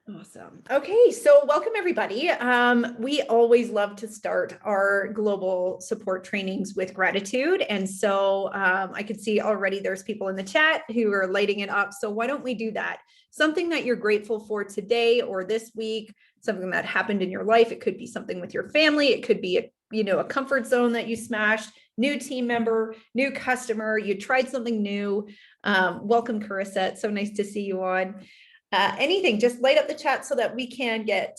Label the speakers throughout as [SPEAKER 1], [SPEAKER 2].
[SPEAKER 1] Awesome. Okay, so welcome everybody. We always love to start our global support trainings with gratitude. And so I can see already there's people in the chat who are lighting it up. So why don't we do that? Something that you're grateful for today or this week, something that happened in your life. It could be something with your family. It could be a comfort zone that you smashed, new team member, new customer, you tried something new. Welcome, Carissa. It's so nice to see you on. Anything, just light up the chat so that we can get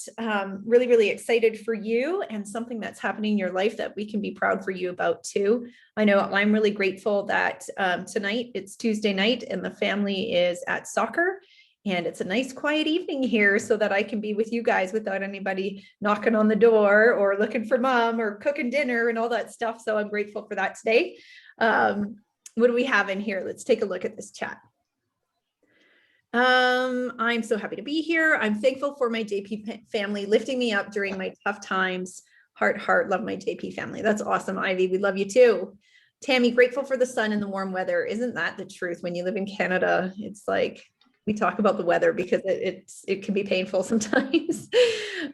[SPEAKER 1] really, really excited for you and something that's happening in your life that we can be proud for you about too. I know I'm really grateful that tonight it's Tuesday night and the family is at soccer and it's a nice quiet evening here so that I can be with you guys without anybody knocking on the door or looking for mom or cooking dinner and all that stuff. So I'm grateful for that today. What do we have in here? Let's take a look at this chat. I'm so happy to be here. I'm thankful for my JP family lifting me up during my tough times. Heart, heart, love my JP family. That's awesome, Ivy. We love you too. Tammy, grateful for the sun and the warm weather. Isn't that the truth? When you live in Canada, it's like we talk about the weather because it can be painful sometimes.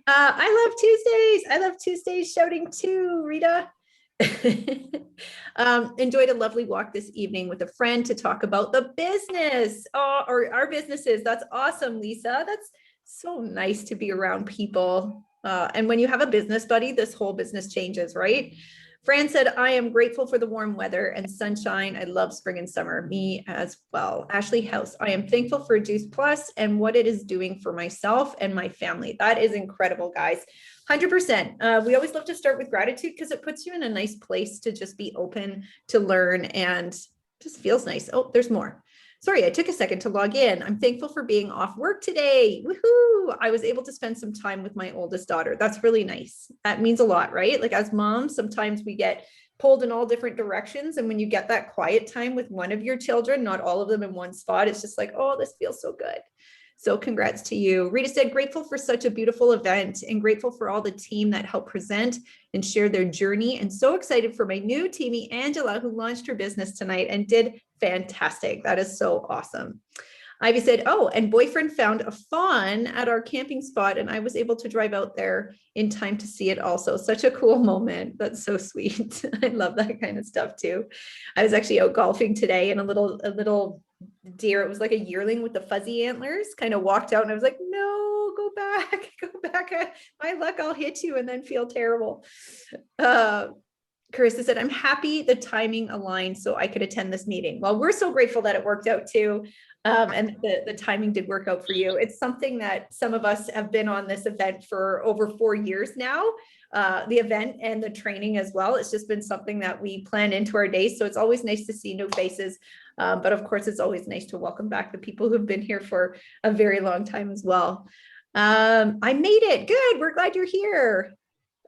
[SPEAKER 1] I love Tuesdays. I love Tuesdays shouting too, Rita. Enjoyed a lovely walk this evening with a friend to talk about the business or our businesses. That's awesome, Lisa. That's so nice to be around people. And when you have a business buddy, this whole business changes, right? Fran said, I am grateful for the warm weather and sunshine. I love spring and summer. Me as well. Ashley House, I am thankful for Juice Plus and what it is doing for myself and my family. That is incredible, guys. 100%. We always love to start with gratitude because it puts you in a nice place to just be open to learn and just feels nice. Oh, there's more. Sorry, I took a second to log in. I'm thankful for being off work today. Woohoo! I was able to spend some time with my oldest daughter. That's really nice. That means a lot, right? Like as moms, sometimes we get pulled in all different directions. And when you get that quiet time with one of your children, not all of them in one spot, it's just like, oh, this feels so good. So congrats to you. Rita said, grateful for such a beautiful event and grateful for all the team that helped present and share their journey. And so excited for my new teamie, Angela, who launched her business tonight and did fantastic. That is so awesome. Ivy said, oh, and boyfriend found a fawn at our camping spot and I was able to drive out there in time to see it also. Such a cool moment. That's so sweet. I love that kind of stuff too. I was actually out golfing today and a little deer, it was like a yearling with the fuzzy antlers, kind of walked out and I was like, no, go back. My luck, I'll hit you and then feel terrible. Carissa said, I'm happy the timing aligned so I could attend this meeting. Well, we're so grateful that it worked out too. And the timing did work out for you. It's something that some of us have been on this event for over 4 years now, the event and the training as well. It's just been something that we plan into our days. So it's always nice to see new faces. But of course, it's always nice to welcome back the people who've been here for a very long time as well. I made it. Good. We're glad you're here.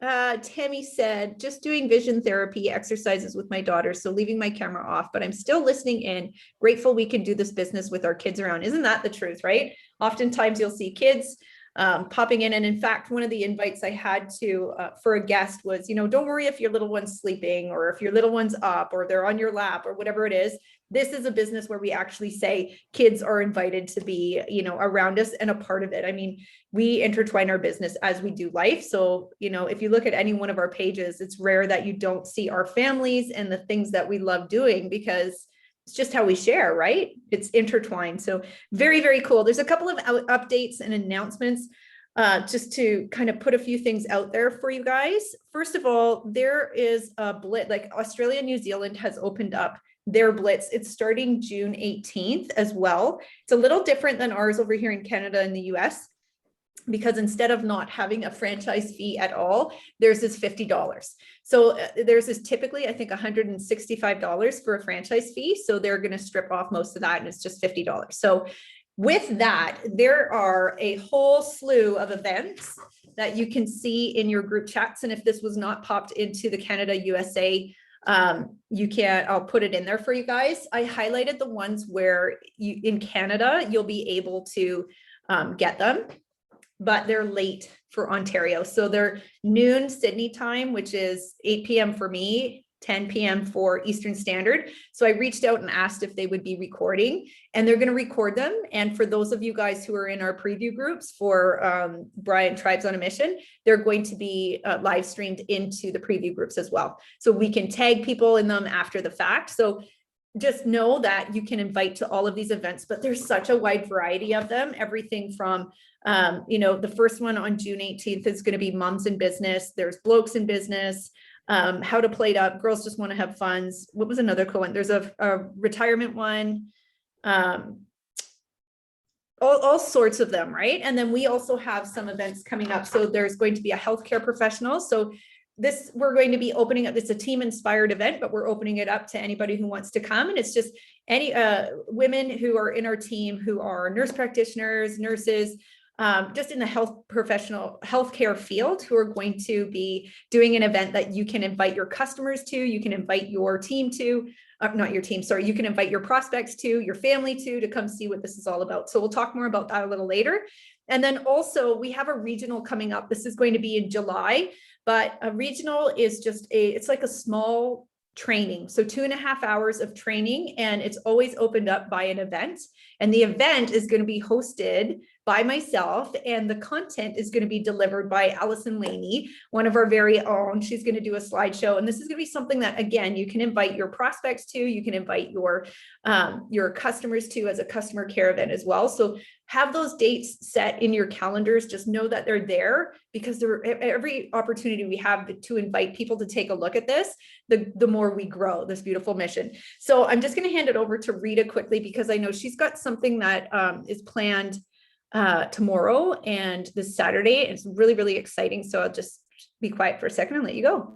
[SPEAKER 1] Tammy said, just doing vision therapy exercises with my daughter, so leaving my camera off, but I'm still listening in. Grateful we can do this business with our kids around. Isn't that the truth, right? Oftentimes you'll see kids popping in. And in fact, one of the invites I had to for a guest was, don't worry if your little one's sleeping or if your little one's up or they're on your lap or whatever it is. This is a business where we actually say kids are invited to be, around us and a part of it. I mean, we intertwine our business as we do life. So, if you look at any one of our pages, it's rare that you don't see our families and the things that we love doing because it's just how we share, right? It's intertwined. So very, very cool. There's a couple of updates and announcements just to kind of put a few things out there for you guys. First of all, there is a Blitz, like Australia, New Zealand has opened up their Blitz. It's starting June 18th as well. It's a little different than ours over here in Canada and the US. Because instead of not having a franchise fee at all, there's this $50. So there's this typically, I think, $165 for a franchise fee. So they're going to strip off most of that and it's just $50. So with that, there are a whole slew of events that you can see in your group chats. And if this was not popped into the Canada USA, I'll put it in there for you guys. I highlighted the ones where in Canada, you'll be able to get them. But they're late for Ontario. So they're noon Sydney time, which is 8 p.m. for me, 10 p.m. for Eastern Standard. So I reached out and asked if they would be recording, and they're going to record them. And for those of you guys who are in our preview groups for Bryant Tribes on a Mission, they're going to be live streamed into the preview groups as well. So we can tag people in them after the fact. So just know that you can invite to all of these events, but there's such a wide variety of them. Everything from, the first one on June 18th is going to be Moms in Business. There's Blokes in Business. How to Plate Up, Girls Just Want to Have Funds. What was another cool one? There's a retirement one, all sorts of them, right? And then we also have some events coming up. So there's going to be a healthcare professional. So we're going to be opening up, it's a team inspired event, but we're opening it up to anybody who wants to come. And it's just any women who are in our team who are nurse practitioners, nurses, just in the healthcare field, who are going to be doing an event that you can invite your customers to, you can invite your team to, not your team, sorry, you can invite your prospects to, your family to come see what this is all about. So we'll talk more about that a little later. And then also we have a regional coming up. This is going to be in July, but a regional is just it's like a small training. So 2.5 hours of training, and it's always opened up by an event. And the event is going to be hosted by myself, and the content is going to be delivered by Allison Laney, one of our very own. She's going to do a slideshow, and this is going to be something that, again, you can invite your prospects to, you can invite your customers to as a customer care event as well. So have those dates set in your calendars. Just know that they're there, because every opportunity we have to invite people to take a look at this, the more we grow this beautiful mission. So I'm just going to hand it over to Rita quickly, because I know she's got something that is planned tomorrow and this Saturday. It's really, really exciting. So I'll just be quiet for a second and let you go.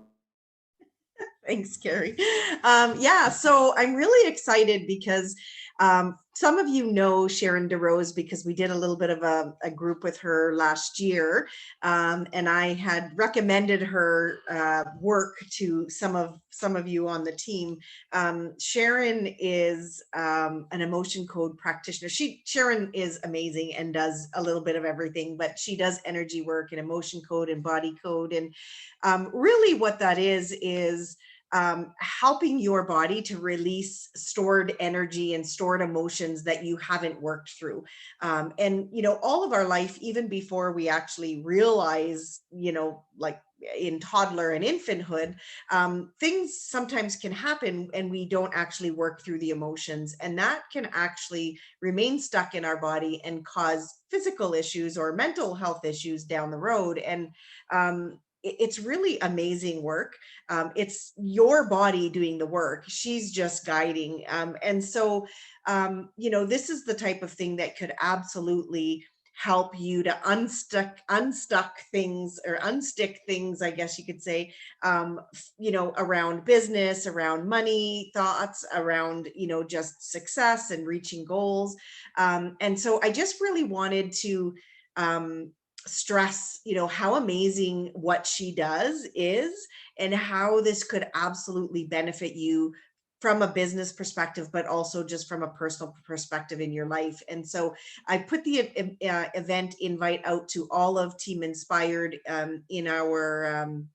[SPEAKER 2] Thanks, Kerrie. Yeah, so I'm really excited because some of you know Sharon DeRose, because we did a little bit of a group with her last year, and I had recommended her work to some of you on the team. Sharon is an emotion code practitioner. Sharon is amazing and does a little bit of everything, but she does energy work and emotion code and body code, and really what that is helping your body to release stored energy and stored emotions that you haven't worked through. And, all of our life, even before we actually realize, like in toddler and infanthood, things sometimes can happen and we don't actually work through the emotions. And that can actually remain stuck in our body and cause physical issues or mental health issues down the road. And, it's really amazing work. It's your body doing the work. She's just guiding. And so, this is the type of thing that could absolutely help you to unstuck things, or unstick things, I guess you could say, around business, around money, thoughts, around, just success and reaching goals. And so I just really wanted to, stress, how amazing what she does is, and how this could absolutely benefit you from a business perspective, but also just from a personal perspective in your life. And so I put the event invite out to all of Team Inspired in our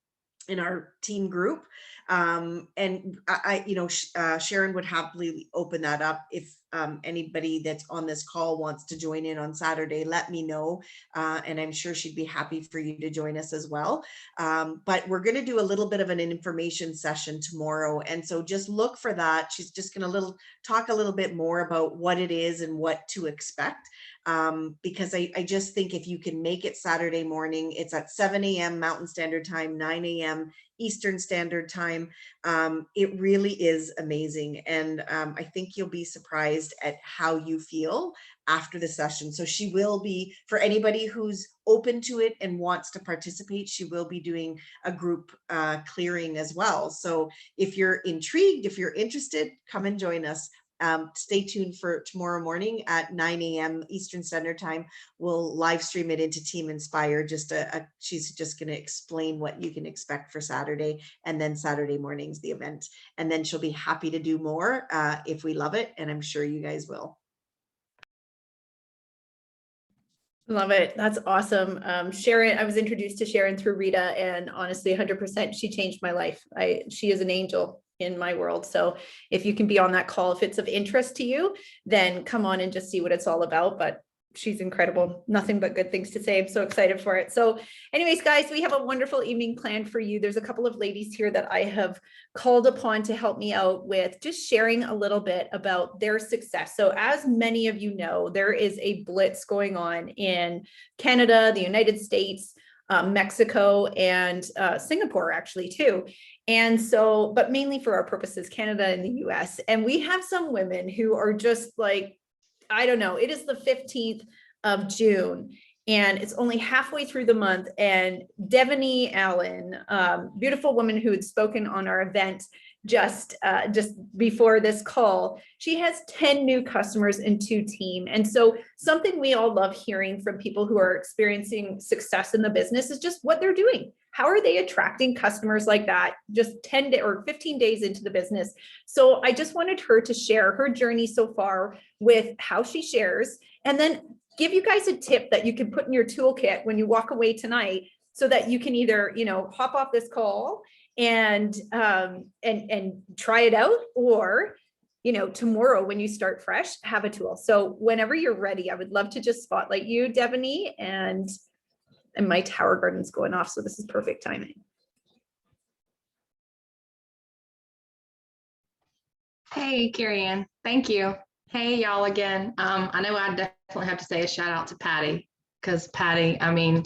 [SPEAKER 2] team group. And Sharon would happily open that up. If anybody that's on this call wants to join in on Saturday, let me know. And I'm sure she'd be happy for you to join us as well. But we're going to do a little bit of an information session tomorrow. And so just look for that. She's just going to talk a little bit more about what it is and what to expect. Because I just think if you can make it Saturday morning, it's at 7 a.m. Mountain Standard Time, 9 a.m. Eastern Standard Time. It really is amazing. And I think you'll be surprised at how you feel after the session. So she will be, for anybody who's open to it and wants to participate, she will be doing a group clearing as well. So if you're intrigued, if you're interested, come and join us. Stay tuned for tomorrow morning at 9 a.m. Eastern Standard Time. We'll live stream it into Team Inspire. She's just going to explain what you can expect for Saturday, and then Saturday morning's the event. And then she'll be happy to do more if we love it, and I'm sure you guys will.
[SPEAKER 1] Love it. That's awesome. Sharon, I was introduced to Sharon through Rita, and honestly, 100%, she changed my life. She is an angel. in my world. So if you can be on that call, if it's of interest to you, then come on and just see what it's all about. But she's incredible. Nothing but good things to say. I'm so excited for it. So anyways, guys, we have a wonderful evening planned for you. There's a couple of ladies here that I have called upon to help me out with just sharing a little bit about their success. So as many of you know, there is a blitz going on in Canada, the United States, Mexico, and Singapore actually too. And so, but mainly for our purposes, Canada and the US. And we have some women who are just like, I don't know, it is the 15th of June and it's only halfway through the month. And Deviney Allen, beautiful woman who had spoken on our event just before this call, she has 10 new customers and 2 team. And so something we all love hearing from people who are experiencing success in the business is just what they're doing. How are they attracting customers like that just 10 or 15 days into the business? So I just wanted her to share her journey so far with how she shares, and then give you guys a tip that you can put in your toolkit when you walk away tonight so that you can either, you know, hop off this call and try it out, or, you know, tomorrow when you start fresh, have a tool. So whenever you're ready, I would love to just spotlight you, Deviney, and my tower garden's going off, so this is perfect timing.
[SPEAKER 3] Hey, Kerrie-Ann, thank you. Hey, y'all again. I know I definitely have to say a shout out to Patty, because Patty, I mean,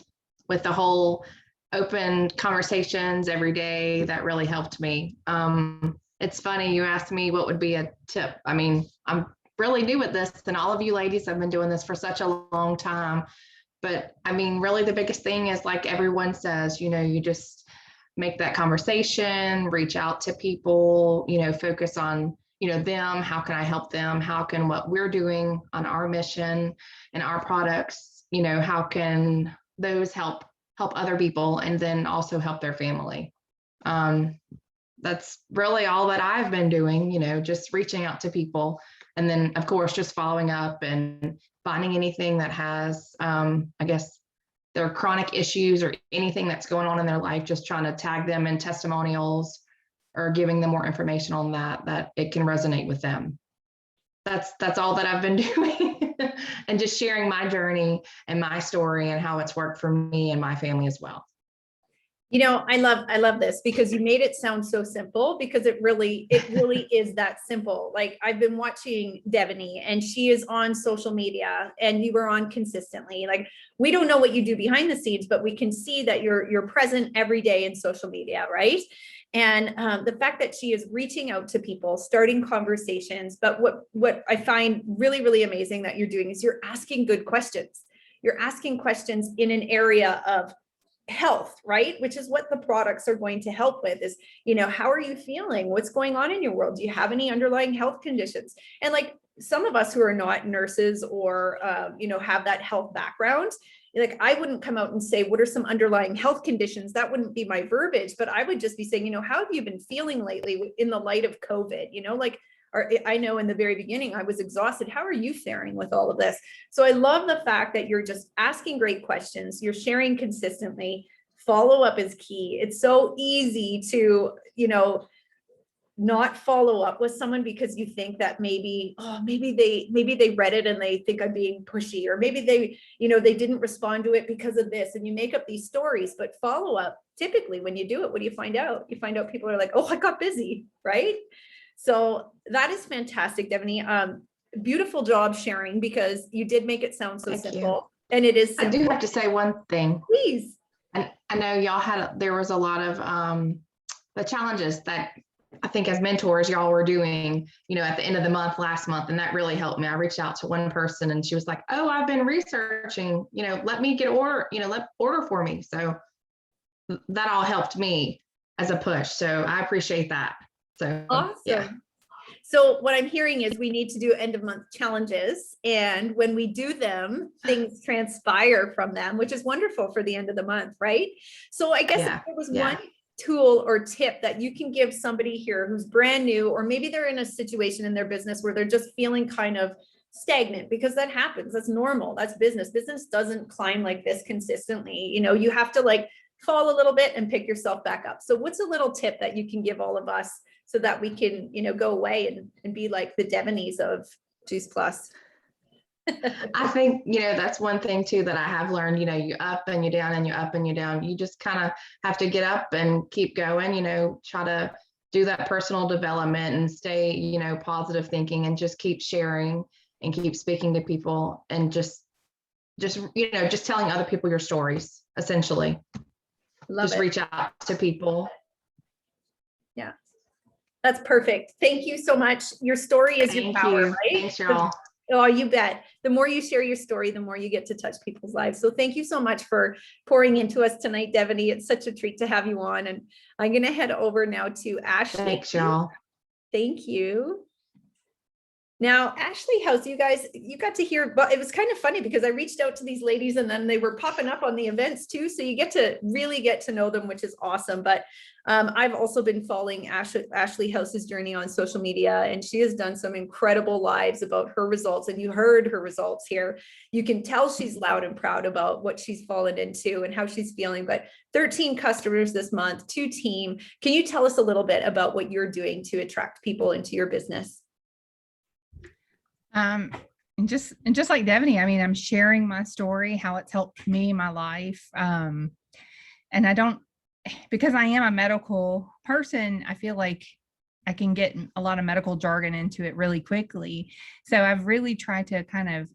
[SPEAKER 3] with the whole open conversations every day, that really helped me. It's funny, you asked me what would be a tip. I mean, I'm really new at this, and all of you ladies have been doing this for such a long time. But I mean, really the biggest thing is, like everyone says, you know, you just make that conversation, reach out to people, you know, focus on, you know, them, how can I help them? How can what we're doing on our mission and our products, you know, how can those help other people, and then also help their family? That's really all that I've been doing, you know, just reaching out to people. And then of course, just following up and finding anything that has, I guess, their chronic issues or anything that's going on in their life, just trying to tag them in testimonials or giving them more information on that it can resonate with them. That's all that I've been doing. And just sharing my journey and my story and how it's worked for me and my family as well.
[SPEAKER 1] You know, I love this because you made it sound so simple, because it really is that simple. Like, I've been watching Deviney and she is on social media, and you were on consistently. Like, we don't know what you do behind the scenes, but we can see that you're present every day in social media, right? And the fact that she is reaching out to people, starting conversations. But what I find really, really amazing that you're doing is you're asking good questions. You're asking questions in an area of health, right? Which is what the products are going to help with, is, you know, how are you feeling? What's going on in your world? Do you have any underlying health conditions? And like, some of us who are not nurses or, you know, have that health background, like, I wouldn't come out and say, what are some underlying health conditions? That wouldn't be my verbiage, but I would just be saying, you know, how have you been feeling lately in the light of COVID? You know, like, or I know in the very beginning, I was exhausted. How are you faring with all of this? So I love the fact that you're just asking great questions. You're sharing consistently. Follow up is key. It's so easy to, you know, not follow up with someone because you think that maybe they read it and they think I'm being pushy, or maybe they, you know, they didn't respond to it because of this, and you make up these stories. But follow up, typically when you do it, what do you find out? You find out people are like, oh, I got busy, right? So that is fantastic, Deviney. Beautiful job sharing, because you did make it sound so simple. And it is simple.
[SPEAKER 3] I do have to say one thing.
[SPEAKER 1] Please.
[SPEAKER 3] And I know y'all there was a lot of the challenges that I think as mentors y'all were doing, you know, at the end of the month last month, and that really helped me. I reached out to one person and she was like, oh, I've been researching, you know, let me get order for me. So that all helped me as a push. So I appreciate that. So
[SPEAKER 1] awesome.
[SPEAKER 3] Yeah.
[SPEAKER 1] So what I'm hearing is we need to do end of month challenges. And when we do them, things transpire from them, which is wonderful for the end of the month, right? So I guess if there was one tool or tip that you can give somebody here who's brand new, or maybe they're in a situation in their business where they're just feeling kind of stagnant, because that happens. That's normal. That's business. Business doesn't climb like this consistently. You know, you have to like fall a little bit and pick yourself back up. So what's a little tip that you can give all of us so that we can, go away and be like the Devineys of Juice Plus.
[SPEAKER 3] I think, that's one thing too that I have learned, you up and you down and you up and you down. You just kind of have to get up and keep going, try to do that personal development and stay, positive thinking and just keep sharing and keep speaking to people and just telling other people your stories, essentially.
[SPEAKER 1] Love it.
[SPEAKER 3] Reach out to people.
[SPEAKER 1] Yeah, that's perfect. Thank you so much. Your story is your power, right?
[SPEAKER 3] Thanks, y'all.
[SPEAKER 1] Oh, you bet. The more you share your story, the more you get to touch people's lives. So thank you so much for pouring into us tonight, Deviney. It's such a treat to have you on. And I'm going to head over now to Ashley.
[SPEAKER 3] Thanks, y'all.
[SPEAKER 1] Thank you. Now, Ashley House, you guys, you got to hear, but it was kind of funny because I reached out to these ladies and then they were popping up on the events too. So you get to really get to know them, which is awesome. But I've also been following Ashley House's journey on social media, and she has done some incredible lives about her results. And you heard her results here. You can tell she's loud and proud about what she's fallen into and how she's feeling. But 13 customers this month, 2 team. Can you tell us a little bit about what you're doing to attract people into your business?
[SPEAKER 4] And just like Deviney, I mean, I'm sharing my story, how it's helped me, my life. And I don't, because I am a medical person, I feel like I can get a lot of medical jargon into it really quickly. So I've really tried to kind of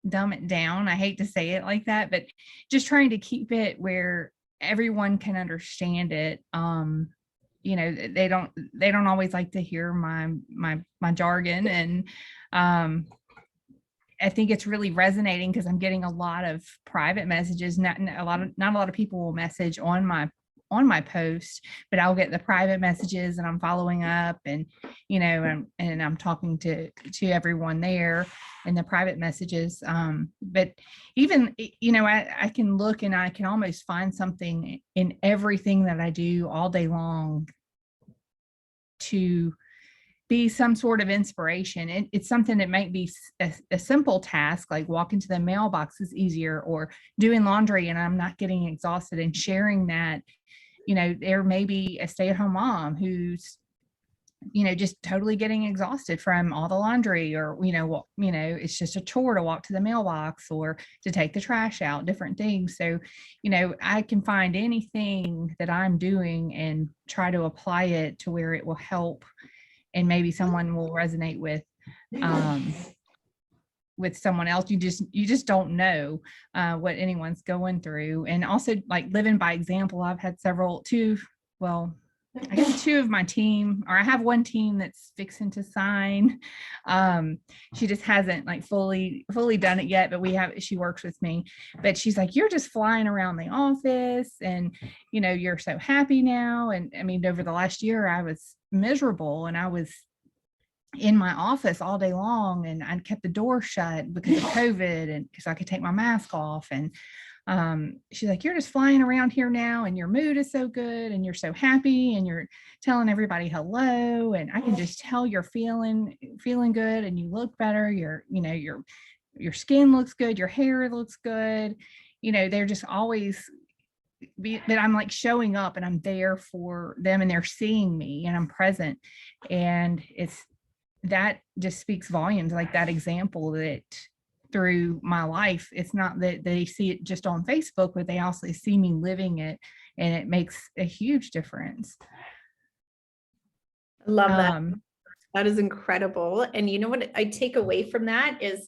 [SPEAKER 4] dumb it down. I hate to say it like that, but just trying to keep it where everyone can understand it. They don't always like to hear my jargon, and I think it's really resonating because I'm getting a lot of private messages. Not a lot of people will message on my post, but I'll get the private messages and I'm following up and I'm talking to everyone there in the private messages. But even I can look and I can almost find something in everything that I do all day long to be some sort of inspiration. It's something that might be a simple task, like walking to the mailbox is easier, or doing laundry and I'm not getting exhausted, and sharing that, there may be a stay-at-home mom who's, just totally getting exhausted from all the laundry, or, it's just a chore to walk to the mailbox or to take the trash out, different things. So, I can find anything that I'm doing and try to apply it to where it will help. And maybe someone will resonate with someone else. You just don't know what anyone's going through. And also, like, living by example, I've had two of my team, or I have one team that's fixing to sign. She just hasn't like fully done it yet, but she works with me, but she's like, you're just flying around the office and, you're so happy now. And I mean, over the last year, I was miserable and I was in my office all day long and I kept the door shut because of COVID and because I could take my mask off. And she's like, you're just flying around here now and your mood is so good and you're so happy and you're telling everybody hello, and I can just tell you're feeling good and you look better. Your skin looks good, your hair looks good. They're just always that I'm like showing up and I'm there for them and they're seeing me and I'm present. And that just speaks volumes, like that example that through my life, it's not that they see it just on Facebook, but they also see me living it, and it makes a huge difference.
[SPEAKER 1] I love that. That is incredible. And you know what I take away from that is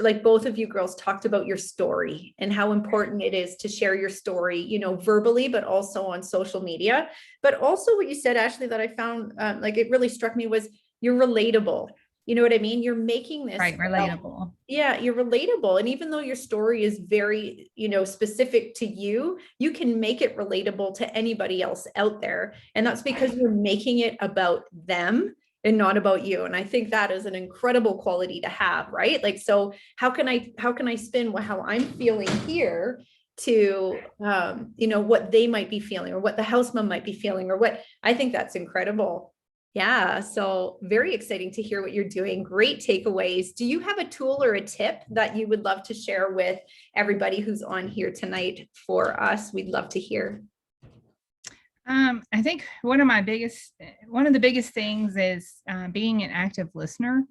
[SPEAKER 1] like both of you girls talked about your story and how important it is to share your story, verbally, but also on social media. But also what you said, Ashley, that I found like it really struck me was you're relatable. You know what I mean? You're making this
[SPEAKER 4] right, relatable.
[SPEAKER 1] Yeah, you're relatable. And even though your story is very, specific to you, you can make it relatable to anybody else out there. And that's because you're making it about them and not about you. And I think that is an incredible quality to have, right? Like, so how can I spin how I'm feeling here to, what they might be feeling or what the house mom might be feeling, or what I think that's incredible. Yeah. So very exciting to hear what you're doing. Great takeaways. Do you have a tool or a tip that you would love to share with everybody who's on here tonight for us? We'd love to hear.
[SPEAKER 4] I think one of the biggest things is being an active listener.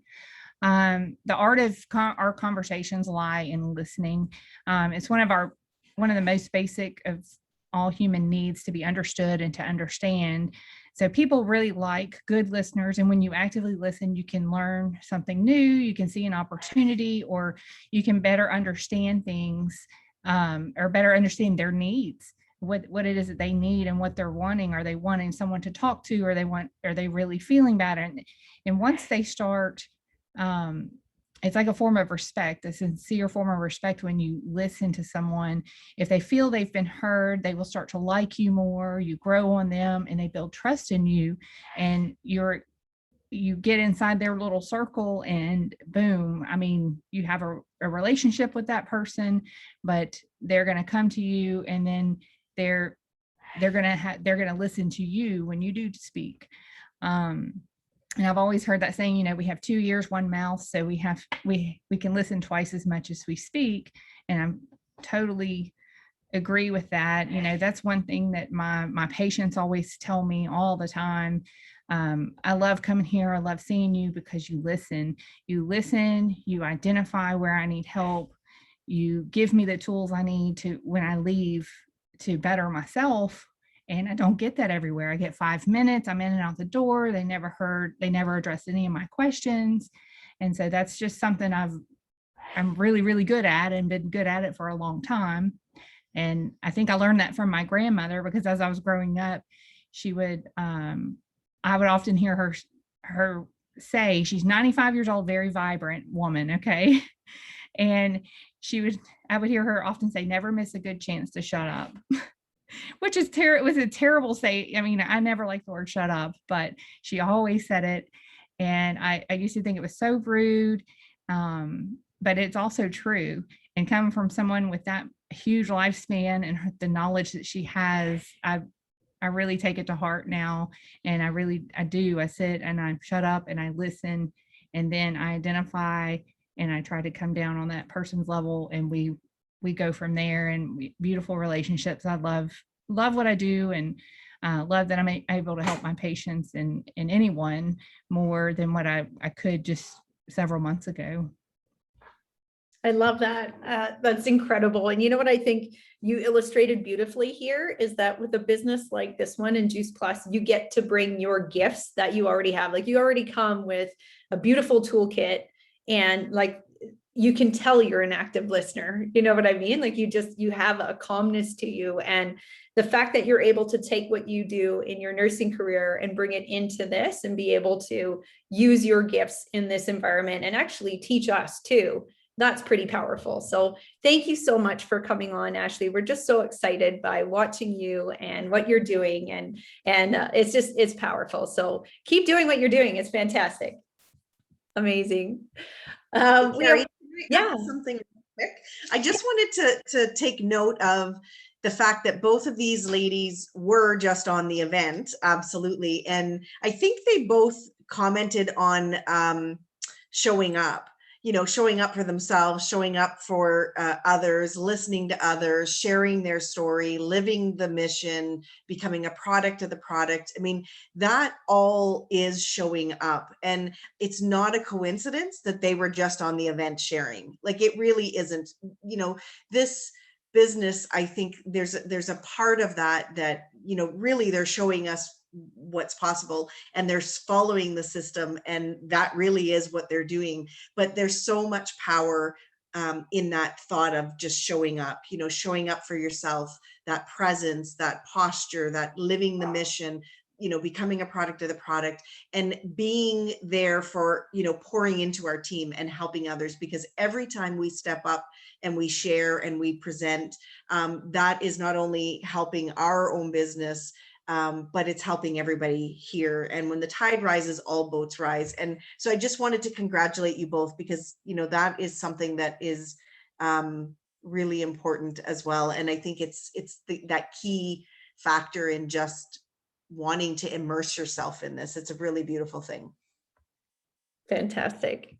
[SPEAKER 4] The art of our conversations lie in listening. It's one of the most basic of all human needs, to be understood and to understand. So people really like good listeners. And when you actively listen, you can learn something new, you can see an opportunity, or you can better understand things, or better understand their needs, what it is that they need and what they're wanting. Are they wanting someone to talk to? Are they really feeling bad? And once they start, it's like a form of respect, a sincere form of respect. When you listen to someone, if they feel they've been heard, they will start to like you more, you grow on them, and they build trust in you, and you get inside their little circle, and boom, I mean, you have a relationship with that person, but they're going to come to you, and then they're going to listen to you when you do speak. And I've always heard that saying, we have 2 ears, 1 mouth. So we can listen twice as much as we speak. And I'm totally agree with that. That's one thing that my patients always tell me all the time. I love coming here. I love seeing you because you listen, you identify where I need help. You give me the tools I need to, when I leave, to better myself. And I don't get that everywhere. I get 5 minutes, I'm in and out the door. They never addressed any of my questions. And so that's just something I'm really, really good at, and been good at it for a long time. And I think I learned that from my grandmother, because as I was growing up, I would often hear her say, she's 95 years old, very vibrant woman. Okay. And I would hear her often say, never miss a good chance to shut up. Which is it was a terrible say. I mean, I never liked the word shut up, but she always said it. And I used to think it was so rude. But it's also true. And coming from someone with that huge lifespan and the knowledge that she has, I really take it to heart now. And I do. I sit and I shut up and I listen, and then I identify and I try to come down on that person's level, and we go from there. And beautiful relationships. I love what I do, and love that I'm able to help my patients and anyone more than what I could just several months ago.
[SPEAKER 1] I love that. That's incredible. And you know what I think you illustrated beautifully here is that with a business like this one in Juice Plus, you get to bring your gifts that you already have. Like, you already come with a beautiful toolkit, and like, you can tell you're an active listener. You know what I mean? Like, you have a calmness to you. And the fact that you're able to take what you do in your nursing career and bring it into this, and be able to use your gifts in this environment and actually teach us too, that's pretty powerful. So thank you so much for coming on, Ashley. We're just so excited by watching you and what you're doing. And it's powerful. So keep doing what you're doing. It's fantastic. Amazing.
[SPEAKER 2] Kerrie,
[SPEAKER 1] yeah.
[SPEAKER 2] Something real quick. I just wanted to take note of the fact that both of these ladies were just on the event. Absolutely. And I think they both commented on showing up. Showing up for themselves, showing up for others, listening to others, sharing their story, living the mission, becoming a product of the product. I mean, that all is showing up. And it's not a coincidence that they were just on the event sharing. Like, it really isn't. This business, I think there's a part of that, really they're showing us what's possible, and they're following the system, and that really is what they're doing. But there's so much power in that thought of just showing up, showing up for yourself, that presence, that posture, that living the mission, becoming a product of the product, and being there for, pouring into our team and helping others. Because every time we step up and we share and we present, that is not only helping our own business, but it's helping everybody here. And when the tide rises, all boats rise. And so I just wanted to congratulate you both, because, that is something that is really important as well. And I think it's that key factor in just wanting to immerse yourself in this. It's a really beautiful thing.
[SPEAKER 1] Fantastic.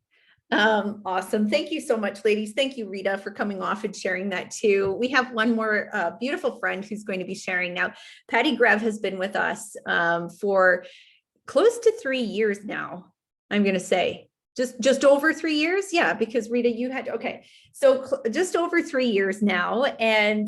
[SPEAKER 1] Awesome. Thank you so much, ladies. Thank you, Rita, for coming off and sharing that too. We have one more beautiful friend who's going to be sharing now. Patty Grev has been with us for close to 3 years now. I'm going to say just over 3 years. Yeah, because Rita, you had, okay. So just over 3 years now. And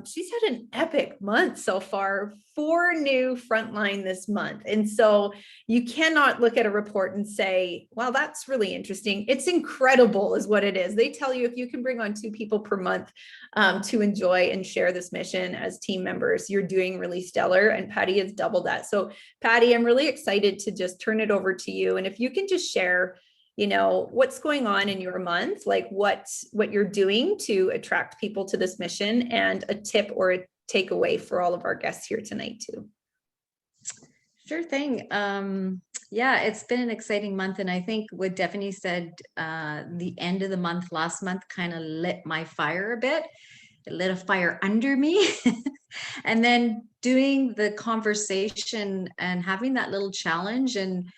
[SPEAKER 1] she's had an epic month so far, 4 new frontline this month. And so you cannot look at a report and say, well, that's really interesting. It's incredible is what it is. They tell you if you can bring on 2 people per month to enjoy and share this mission as team members, you're doing really stellar. And Patty has doubled that. So Patty, I'm really excited to just turn it over to you. And if you can just share, you know, what's going on in your month, like what you're doing to attract people to this mission, and a tip or a takeaway for all of our guests here tonight too.
[SPEAKER 5] Sure thing. Yeah, it's been an exciting month. And I think what Deviney said, the end of the month, last month, kind of lit my fire a bit. It lit a fire under me. And then doing the conversation and having that little challenge, and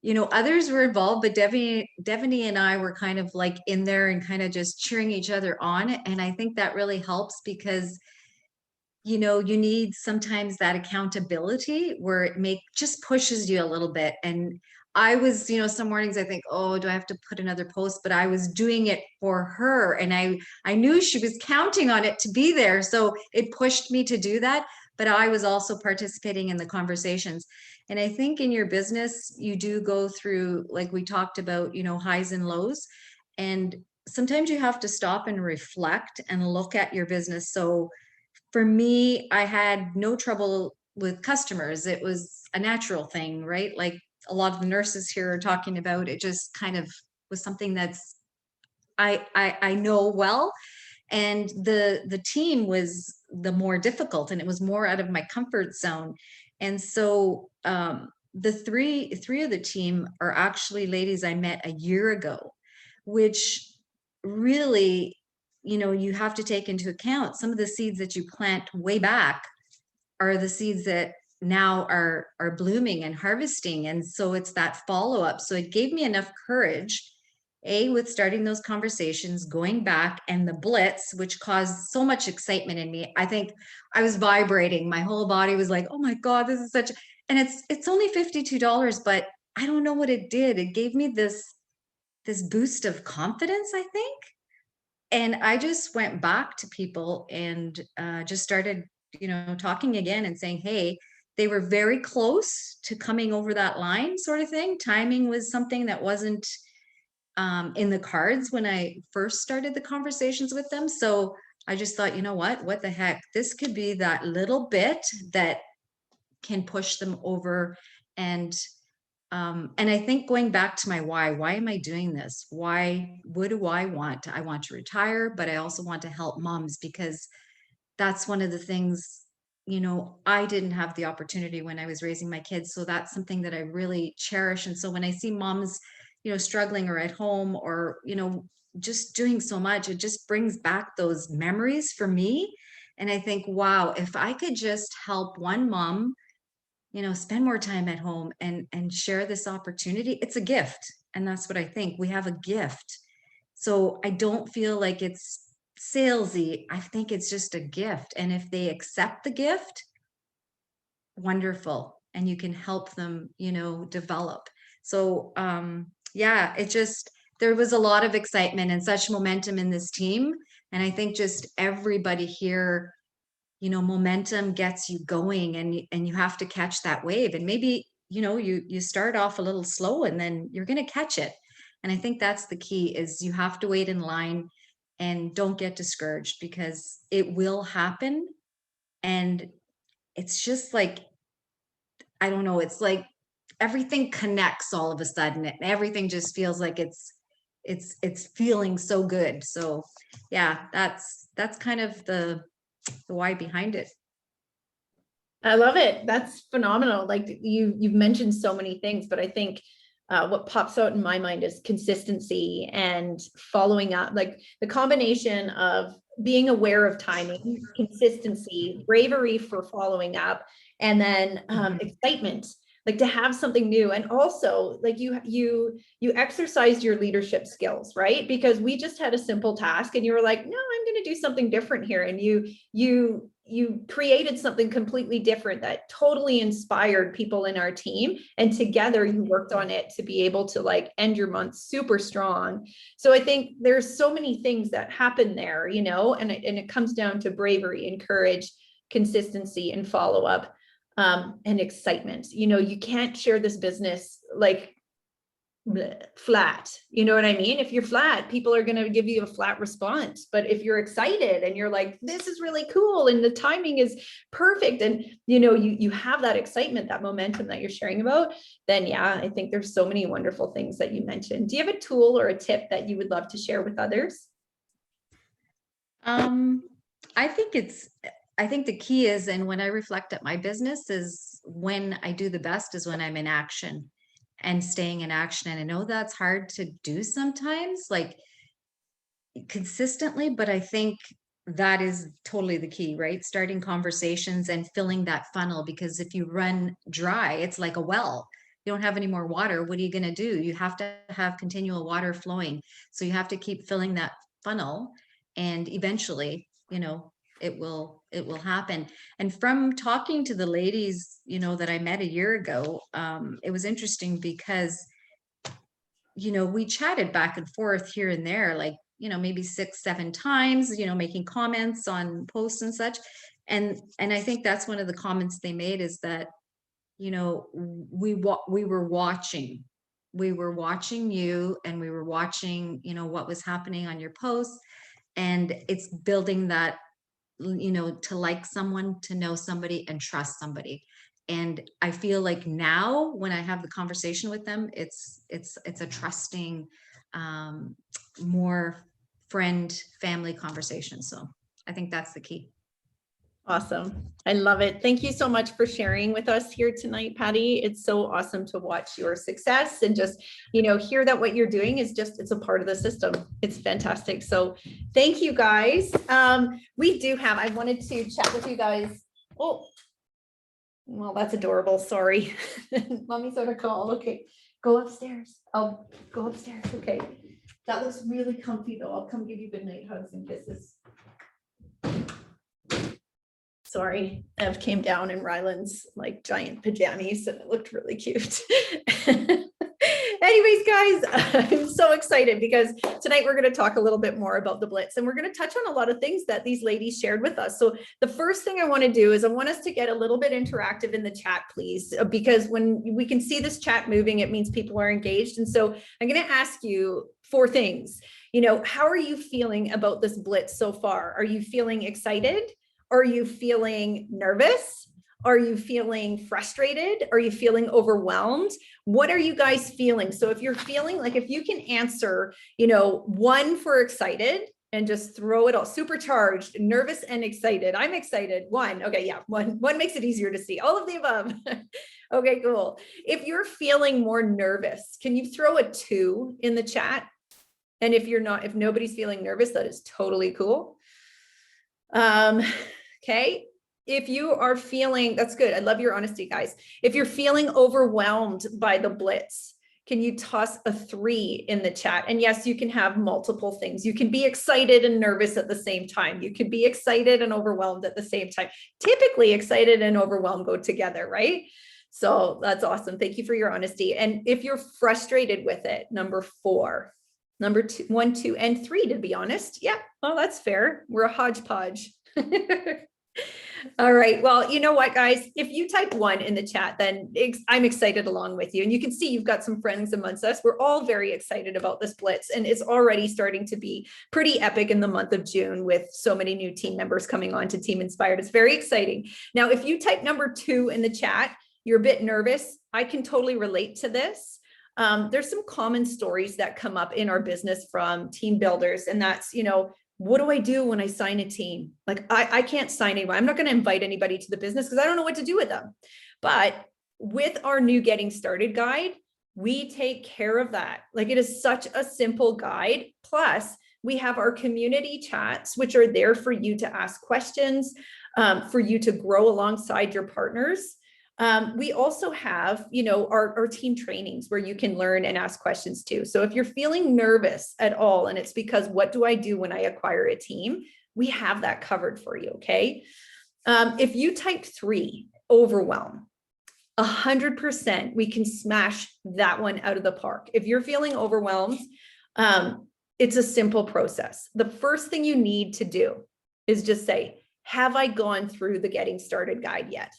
[SPEAKER 5] you know, others were involved, but Deviney and I were kind of like in there and kind of just cheering each other on. And I think that really helps because, you know, you need sometimes that accountability where it just pushes you a little bit. And I was, you know, some mornings I think, oh, do I have to put another post? But I was doing it for her, and I knew she was counting on it to be there. So it pushed me to do that. But I was also participating in the conversations. And I think in your business, you do go through, like we talked about, you know, highs and lows. And sometimes you have to stop and reflect and look at your business. So for me, I had no trouble with customers. It was a natural thing, right? Like a lot of the nurses here are talking about, it just kind of was something that's I know well. And the team was the more difficult, and it was more out of my comfort zone. And so the three of the team are actually ladies I met a year ago, which really, you know, you have to take into account some of the seeds that you plant way back are the seeds that now are blooming and harvesting. And so it's that follow-up. So it gave me enough courage, with starting those conversations, going back, and the Blitz, which caused so much excitement in me. I think I was vibrating. My whole body was like, oh my God, this is such, and it's only $52, but I don't know what it did. It gave me this boost of confidence, I think. And I just went back to people and just started, you know, talking again and saying, hey, they were very close to coming over that line, sort of thing. Timing was something that wasn't in the cards when I first started the conversations with them. So I just thought, you know what the heck, this could be that little bit that can push them over. And I think going back to my why am I doing this? What do I want? I want to retire, but I also want to help moms, because that's one of the things, you know, I didn't have the opportunity when I was raising my kids. So that's something that I really cherish. And so when I see moms, you know, struggling or at home or, you know, just doing so much, it just brings back those memories for me. And I think, wow, if I could just help one mom, you know, spend more time at home and share this opportunity, it's a gift. And that's what I think. We have a gift. So I don't feel like it's salesy. I think it's just a gift. And if they accept the gift, wonderful. And you can help them, you know, develop. So yeah, there was a lot of excitement and such momentum in this team. And I think just everybody here, you know, momentum gets you going, and you have to catch that wave. And maybe, you know, you start off a little slow and then you're going to catch it. And I think that's the key, is you have to wait in line and don't get discouraged, because it will happen. And it's just like, I don't know, it's like everything connects all of a sudden, and everything just feels like it's feeling so good. So yeah, that's kind of the why behind it.
[SPEAKER 1] I love it. That's phenomenal. Like you've mentioned so many things, but I think what pops out in my mind is consistency and following up, like the combination of being aware of timing, consistency, bravery for following up, and then excitement like to have something new. And also like you exercised your leadership skills, right? Because we just had a simple task and you were like, no, I'm going to do something different here. And you created something completely different that totally inspired people in our team. And together you worked on it to be able to like end your month super strong. So I think there's so many things that happen there, you know, and it comes down to bravery and courage, consistency and follow-up, and excitement. You know, you can't share this business like flat, you know what I mean? If you're flat, people are going to give you a flat response. But if you're excited and you're like, this is really cool and the timing is perfect, and you know, you have that excitement, that momentum that you're sharing about, then yeah, I think there's so many wonderful things that you mentioned. Do you have a tool or a tip that you would love to share with others?
[SPEAKER 5] I think the key is, and when I reflect at my business, is when I do the best is when I'm in action and staying in action. And I know that's hard to do sometimes, like consistently, but I think that is totally the key, right? Starting conversations and filling that funnel, because if you run dry, it's like a well. You don't have any more water. What are you going to do? You have to have continual water flowing. So you have to keep filling that funnel, and eventually, you know, it will happen. And from talking to the ladies, you know, that I met a year ago, it was interesting because, you know, we chatted back and forth here and there, like, you know, maybe 6-7 times, you know, making comments on posts and such. And I think that's one of the comments they made, is that, you know, we were watching you, and we were watching, you know, what was happening on your posts. And it's building that, you know, to like someone, to know somebody and trust somebody. And I feel like now when I have the conversation with them, it's a trusting, more friend, family conversation. So I think that's the key.
[SPEAKER 1] Awesome. I love it. Thank you so much for sharing with us here tonight, Patty. It's so awesome to watch your success and just, you know, hear that what you're doing is just, it's a part of the system. It's fantastic. So thank you guys. I wanted to chat with you guys. Oh, well, that's adorable. Sorry. Mommy's on a call. Okay. Go upstairs. I'll go upstairs. Okay. That looks really comfy though. I'll come give you good night hugs and kisses. Sorry, Ev came down in Ryland's like giant pajamas and it looked really cute. Anyways, guys, I'm so excited because tonight we're going to talk a little bit more about the Blitz, and we're going to touch on a lot of things that these ladies shared with us. So the first thing I want to do is I want us to get a little bit interactive in the chat, please, because when we can see this chat moving, it means people are engaged. And so I'm going to ask you 4 things. You know, how are you feeling about this Blitz so far? Are you feeling excited? Are you feeling nervous? Are you feeling frustrated? Are you feeling overwhelmed? What are you guys feeling? So if you're feeling like, if you can answer, you know, 1 for excited and just throw it all, supercharged, nervous and excited. I'm excited. 1. Okay. Yeah. One makes it easier to see. All of the above. Okay, cool. If you're feeling more nervous, can you throw a 2 in the chat? And if nobody's feeling nervous, that is totally cool. Okay. If you are feeling, that's good. I love your honesty, guys. If you're feeling overwhelmed by the Blitz, can you toss a 3 in the chat? And yes, you can have multiple things. You can be excited and nervous at the same time. You can be excited and overwhelmed at the same time. Typically, excited and overwhelmed go together, right? So that's awesome. Thank you for your honesty. And if you're frustrated with it, number 4. Number 2, 1, 2, and 3, to be honest. Yeah, well, that's fair. We're a hodgepodge. All right. Well, you know what, guys, if you type 1 in the chat, then I'm excited along with you. And you can see you've got some friends amongst us. We're all very excited about this Blitz, and it's already starting to be pretty epic in the month of June with so many new team members coming on to Team Inspired. It's very exciting. Now, if you type number 2 in the chat, you're a bit nervous. I can totally relate to this. There's some common stories that come up in our business from team builders, and that's, you know, what do I do when I sign a team? Like I can't sign anyone. I'm not going to invite anybody to the business because I don't know what to do with them. But with our new Getting Started guide, we take care of that. Like it is such a simple guide. Plus, we have our community chats, which are there for you to ask questions, for you to grow alongside your partners. We also have, our team trainings where you can learn and ask questions too. So if you're feeling nervous at all, and it's because what do I do when I acquire a team? We have that covered for you, okay? If you type 3, overwhelm, 100%, we can smash that one out of the park. If you're feeling overwhelmed, it's a simple process. The first thing you need to do is just say, have I gone through the Getting Started guide yet?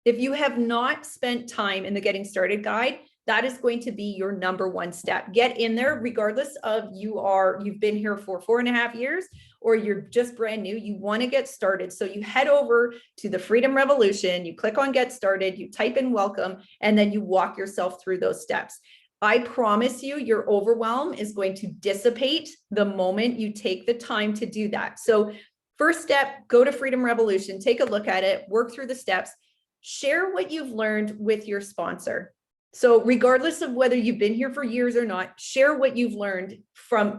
[SPEAKER 1] If you have not spent time in the Getting Started guide, that is going to be your number one step. Get in there, regardless of you've been here for 4.5 years, or you're just brand new, you want to get started. So you head over to the Freedom Revolution, you click on Get Started, you type in welcome, and then you walk yourself through those steps. I promise you, your overwhelm is going to dissipate the moment you take the time to do that. So first step, go to Freedom Revolution, take a look at it, work through the steps, share what you've learned with your sponsor. So regardless of whether you've been here for years or not, share what you've learned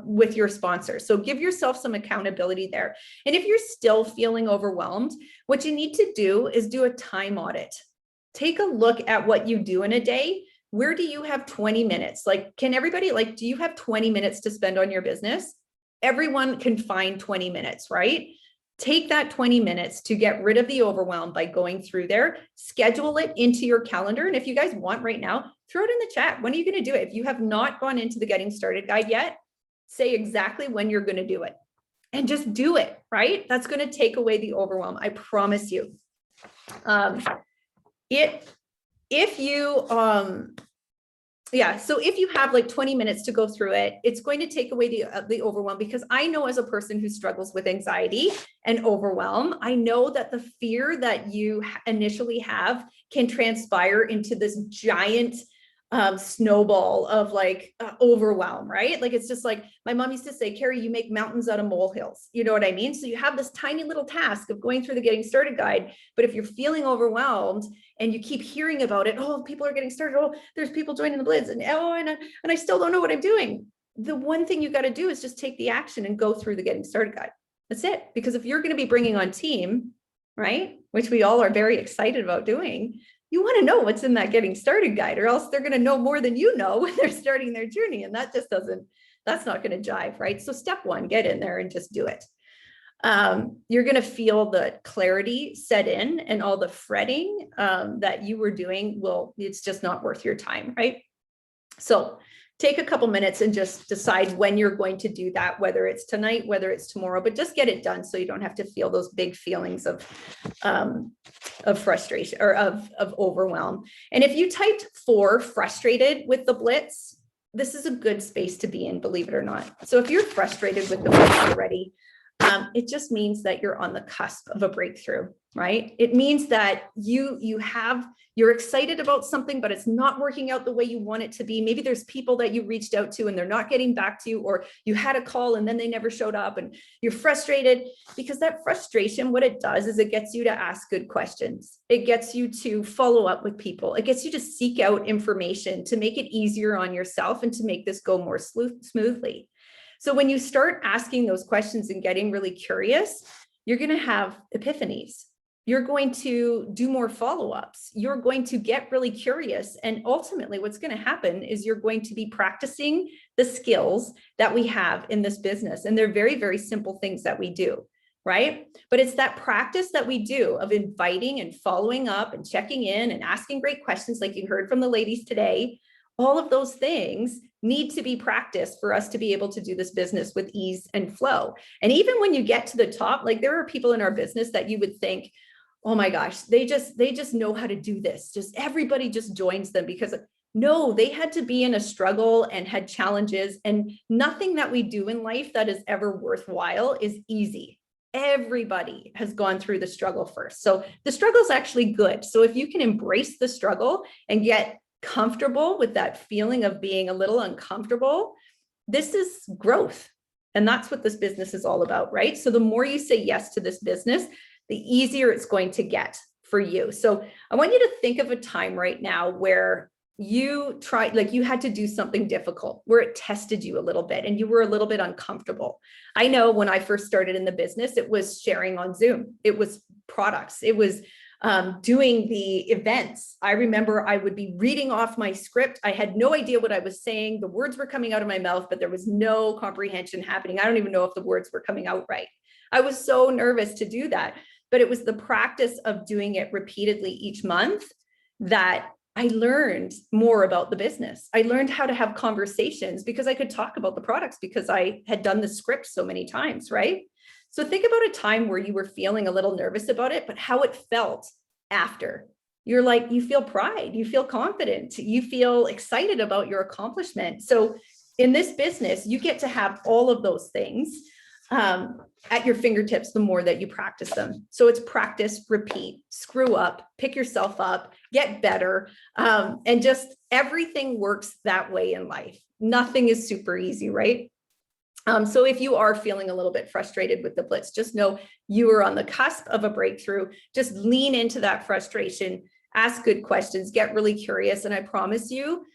[SPEAKER 1] with your sponsor. So give yourself some accountability there. And if you're still feeling overwhelmed, what you need to do is do a time audit. Take a look at what you do in a day. Where do you have 20 minutes? Can everybody, do you have 20 minutes to spend on your business? Everyone can find 20 minutes, right? Take that 20 minutes to get rid of the overwhelm by going through there, schedule it into your calendar. And if you guys want right now, throw it in the chat. When are you going to do it? If you have not gone into the Getting Started guide yet, say exactly when you're going to do it and just do it, right? That's going to take away the overwhelm. I promise you. So if you have 20 minutes to go through it, it's going to take away the overwhelm, because I know, as a person who struggles with anxiety and overwhelm, I know that the fear that you initially have can transpire into this giant snowball of overwhelm, right? It's just my mom used to say, Kerrie, you make mountains out of molehills. You know what I mean? So you have this tiny little task of going through the Getting Started guide, but if you're feeling overwhelmed and you keep hearing about it, oh, people are getting started, oh, there's people joining the Blitz, and I still don't know what I'm doing. The one thing you got to do is just take the action and go through the Getting Started guide. That's it. Because if you're going to be bringing on team, right, which we all are very excited about doing, you want to know what's in that Getting Started guide, or else they're going to know more than you know when they're starting their journey. And that's not going to jive, right? So step 1, get in there and just do it. You're going to feel the clarity set in, and all the fretting that you were doing it's just not worth your time, right? So take a couple minutes and just decide when you're going to do that, whether it's tonight, whether it's tomorrow, but just get it done so you don't have to feel those big feelings of frustration or of overwhelm. And if you typed 4, frustrated with the Blitz, this is a good space to be in, believe it or not. So if you're frustrated with the Blitz already, it just means that you're on the cusp of a breakthrough, right? It means that you're excited about something, but it's not working out the way you want it to be. Maybe there's people that you reached out to and they're not getting back to you, or you had a call and then they never showed up and you're frustrated, because that frustration, what it does is it gets you to ask good questions. It gets you to follow up with people. It gets you to seek out information to make it easier on yourself and to make this go more smoothly. So when you start asking those questions and getting really curious, you're going to have epiphanies. You're going to do more follow-ups. You're going to get really curious. And ultimately, what's going to happen is you're going to be practicing the skills that we have in this business. And they're very, very simple things that we do, right? But it's that practice that we do of inviting and following up and checking in and asking great questions, like you heard from the ladies today. All of those things need to be practiced for us to be able to do this business with ease and flow. And even when you get to the top, there are people in our business that you would think, oh my gosh, they just know how to do this. Just everybody just joins them, because no, they had to be in a struggle and had challenges, and nothing that we do in life that is ever worthwhile is easy. Everybody has gone through the struggle first. So the struggle is actually good. So if you can embrace the struggle and get comfortable with that feeling of being a little uncomfortable, this is growth. And that's what this business is all about, right? So the more you say yes to this business, the easier it's going to get for you. So I want you to think of a time right now where you tried, you had to do something difficult, where it tested you a little bit and you were a little bit uncomfortable. I know when I first started in the business, it was sharing on Zoom. It was products. It was doing the events. I remember I would be reading off my script. I had no idea what I was saying. The words were coming out of my mouth, but there was no comprehension happening. I don't even know if the words were coming out right. I was so nervous to do that, but it was the practice of doing it repeatedly each month that I learned more about the business. I learned how to have conversations because I could talk about the products because I had done the script so many times, right? So think about a time where you were feeling a little nervous about it, but how it felt after. You're like, you feel pride, you feel confident, you feel excited about your accomplishment. So in this business, you get to have all of those things at your fingertips the more that you practice them. So it's practice, repeat, screw up, pick yourself up, get better. And just everything works that way in life. Nothing is super easy, right? So if you are feeling a little bit frustrated with the Blitz, just know you are on the cusp of a breakthrough. Just lean into that frustration, ask good questions, get really curious. And I promise you,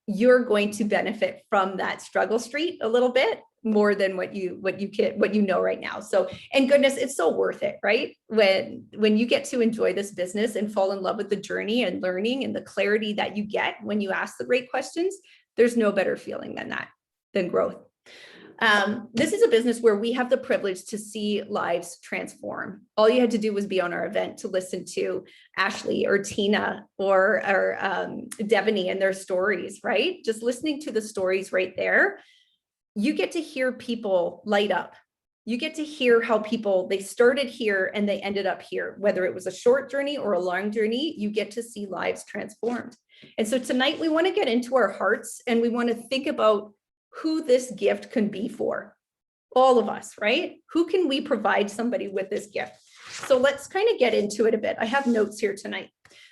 [SPEAKER 1] you're going to benefit from that struggle street a little bit more than what you know right now. So, and goodness, it's so worth it, right? When you get to enjoy this business and fall in love with the journey and learning and the clarity that you get when you ask the great questions, there's no better feeling than that, than growth. This is a business where we have the privilege to see lives transform. All you had to do was be on our event to listen to Ashley or Tina or Deviney and their stories, right? Just listening to the stories right there, you get to hear people light up. You get to hear how people, they started here and they ended up here, whether it was a short journey or a long journey, you get to see lives transformed. And so tonight we want to get into our hearts and we want to think about who this gift can be for. All of us, right? Who can we provide somebody with this gift? So let's kind of get into it a bit. I have notes here tonight.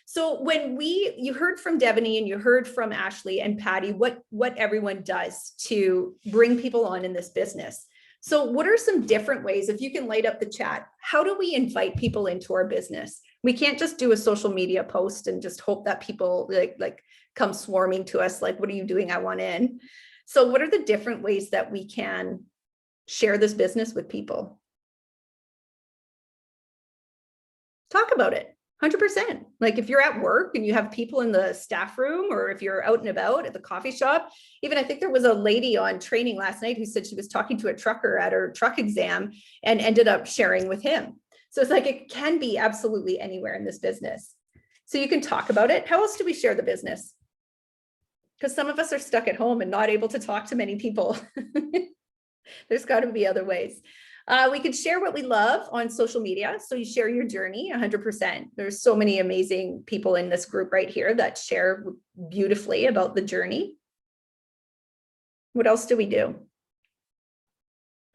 [SPEAKER 1] So when you heard from Deviney and you heard from Ashley and Patty, what everyone does to bring people on in this business. So what are some different ways, if you can light up the chat, how do we invite people into our business? We can't just do a social media post and just hope that people like come swarming to us like, what are you doing? I want in. So what are the different ways that we can share this business with people? Talk about it. 100%. Like if you're at work and you have people in the staff room, or if you're out and about at the coffee shop, even I think there was a lady on training last night who said she was talking to a trucker at her truck exam and ended up sharing with him. So it's like, it can be absolutely anywhere in this business. So you can talk about it. How else do we share the business? Because some of us are stuck at home and not able to talk to many people. There's got to be other ways. We could share what we love on social media. So you share your journey 100%. There's so many amazing people in this group right here that share beautifully about the journey. What else do we do?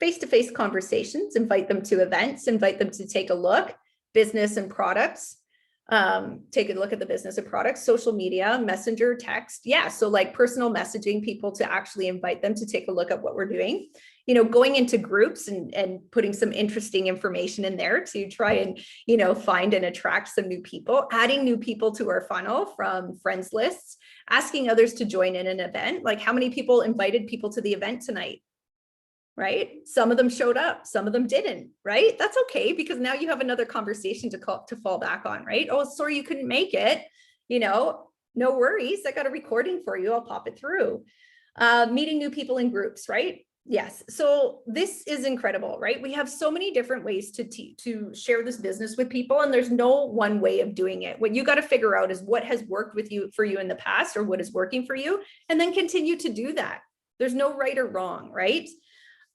[SPEAKER 1] Face-to-face conversations, invite them to events, invite them to take a look, business and products. Take a look at the business and products, social media, messenger, text. Yeah. So like personal messaging people to actually invite them to take a look at what we're doing, you know, going into groups and putting some interesting information in there to try and, you know, find and attract some new people, adding new people to our funnel from friends lists, asking others to join in an event. Like how many people invited people to the event tonight? Right? Some of them showed up, some of them didn't, right? That's okay, because now you have another conversation to fall back on, right? Oh, sorry, you couldn't make it, you know, no worries. I got a recording for you. I'll pop it through. Meeting new people in groups, right? Yes. So this is incredible, right? We have so many different ways to share this business with people, and there's no one way of doing it. What you got to figure out is what has worked for you in the past, or what is working for you, and then continue to do that. There's no right or wrong, right?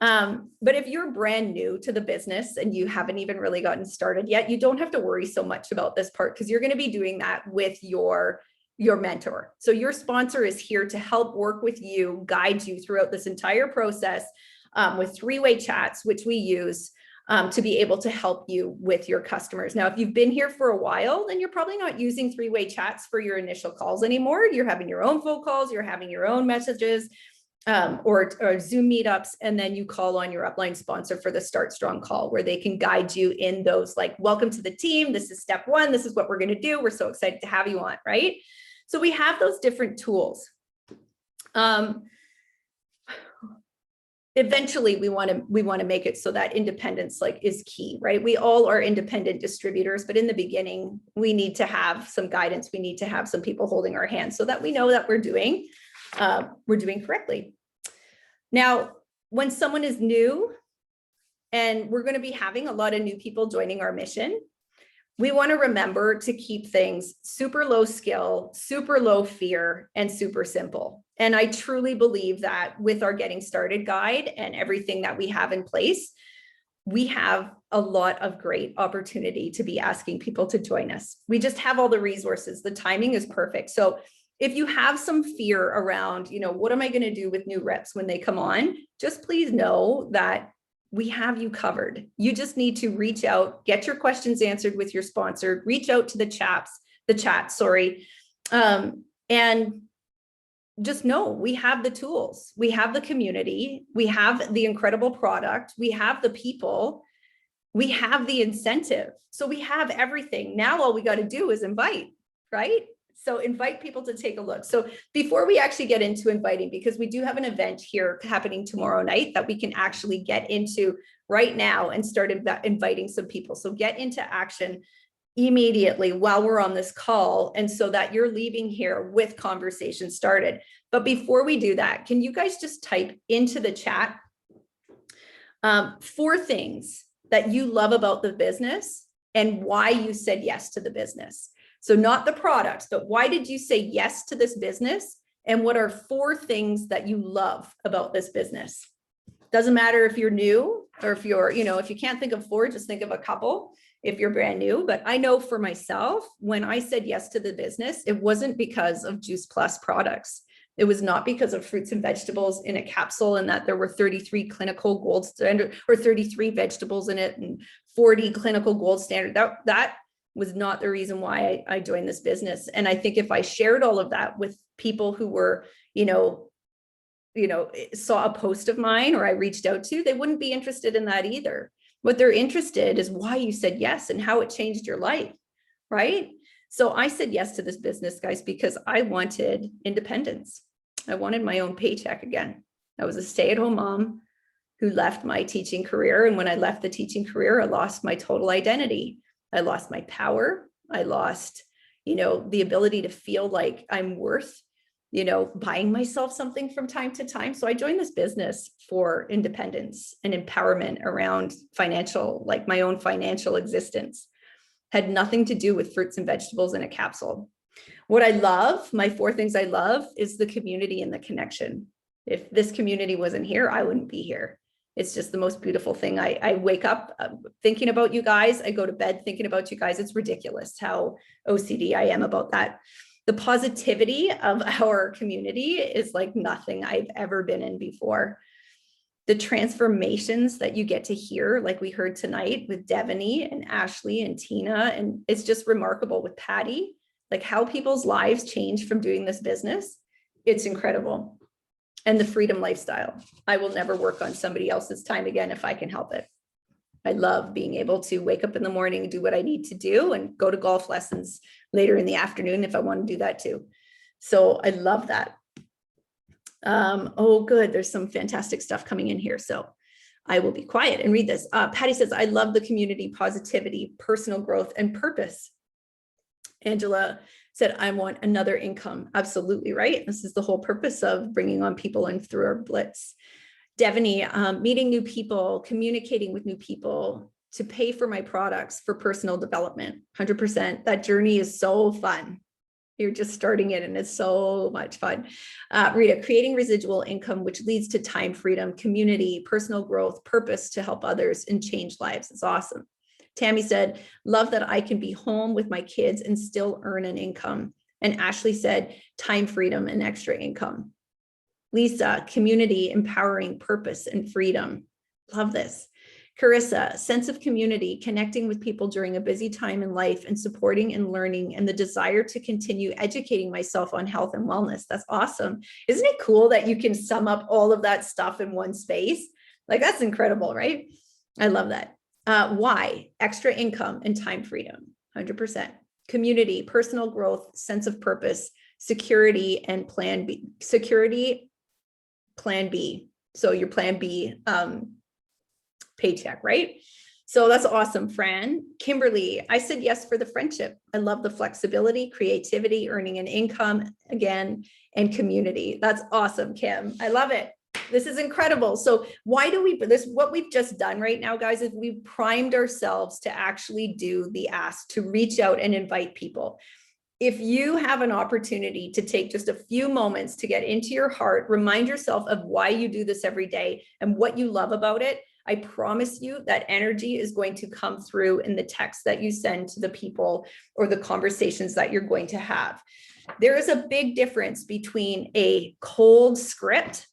[SPEAKER 1] But if you're brand new to the business and you haven't even really gotten started yet, you don't have to worry so much about this part, because you're going to be doing that with your mentor. So your sponsor is here to help work with you, guide you throughout this entire process with three-way chats, which we use to be able to help you with your customers. Now, if you've been here for a while, then you're probably not using three-way chats for your initial calls anymore. You're having your own phone calls, you're having your own messages. Or Zoom meetups, and then you call on your upline sponsor for the Start Strong call, where they can guide you in those, like, welcome to the team. This is step one. This is what we're going to do. We're so excited to have you on, right? So we have those different tools. eventually we want to make it so that independence like is key, right? We all are independent distributors, but in the beginning, we need to have some guidance. We need to have some people holding our hands so that we know that we're doing correctly. Now, when someone is new, and we're going to be having a lot of new people joining our mission, we want to remember to keep things super low skill, super low fear, and super simple. And I truly believe that with our Getting Started guide and everything that we have in place, we have a lot of great opportunity to be asking people to join us. We just have all the resources. The timing is perfect. So if you have some fear around, what am I going to do with new reps when they come on, just please know that we have you covered. You just need to reach out, get your questions answered with your sponsor, reach out to the chat, and just know we have the tools, we have the community, we have the incredible product, we have the people, we have the incentive. So we have everything. Now all we got to do is invite, right? So invite people to take a look. So before we actually get into inviting, because we do have an event here happening tomorrow night that we can actually get into right now and start inviting some people. So get into action immediately while we're on this call, and so that you're leaving here with conversation started. But before we do that, can you guys just type into the chat 4 things that you love about the business and why you said yes to the business? So not the products, but why did you say yes to this business? And what are 4 things that you love about this business? Doesn't matter if you're new or if you're, if you can't think of 4, just think of a couple if you're brand new. But I know for myself, when I said yes to the business, it wasn't because of Juice Plus products. It was not because of fruits and vegetables in a capsule and that there were 33 clinical gold standard or 33 vegetables in it and 40 clinical gold standard. That was not the reason why I joined this business. And I think if I shared all of that with people who were, saw a post of mine or I reached out to, they wouldn't be interested in that either. What they're interested is why you said yes and how it changed your life, right? So I said yes to this business, guys, because I wanted independence. I wanted my own paycheck again. I was a stay-at-home mom who left my teaching career. And when I left the teaching career, I lost my total identity. I lost my power. I lost, the ability to feel like I'm worth, buying myself something from time to time. So I joined this business for independence and empowerment around financial, like my own financial existence. Had nothing to do with fruits and vegetables in a capsule. What I love, my 4 things I love, is the community and the connection. If this community wasn't here, I wouldn't be here. It's just the most beautiful thing. I wake up thinking about you guys. I go to bed thinking about you guys. It's ridiculous how OCD I am about that. The positivity of our community is like nothing I've ever been in before. The transformations that you get to hear, like we heard tonight with Deviney and Ashley and Tina, and it's just remarkable with Patty, like how people's lives change from doing this business. It's incredible. And the freedom lifestyle. I will never work on somebody else's time again if I can help it. I love being able to wake up in the morning and do what I need to do and go to golf lessons later in the afternoon if I want to do that too. So I love that. Oh, good. There's some fantastic stuff coming in here. So I will be quiet and read this. Patty says, I love the community, positivity, personal growth, and purpose. Angela said, I want another income. Absolutely right. This is the whole purpose of bringing on people in through our Blitz. Deviney, meeting new people, communicating with new people to pay for my products for personal development. 100%. That journey is so fun. You're just starting it and it's so much fun. Rita, creating residual income, which leads to time freedom, community, personal growth, purpose to help others and change lives. It's awesome. Tammy said, love that I can be home with my kids and still earn an income. And Ashley said, time freedom and extra income. Lisa, community, empowering, purpose, and freedom. Love this. Carissa, sense of community, connecting with people during a busy time in life and supporting and learning, and the desire to continue educating myself on health and wellness. That's awesome. Isn't it cool that you can sum up all of that stuff in one space? Like, that's incredible, right? I love that. Why? Extra income and time freedom, 100%. Community, personal growth, sense of purpose, security, and plan B. Security, plan B. So your plan B paycheck, right? So that's awesome, Fran. Kimberly, I said yes for the friendship. I love the flexibility, creativity, earning an income again, and community. That's awesome, Kim. I love it. This is incredible. So why do we, this, what we've just done right now, guys, is we've primed ourselves to actually do the ask, to reach out and invite people. If you have an opportunity to take just a few moments to get into your heart, remind yourself of why you do this every day and what you love about it, I promise you that energy is going to come through in the text that you send to the people or the conversations that you're going to have. There is a big difference between a cold script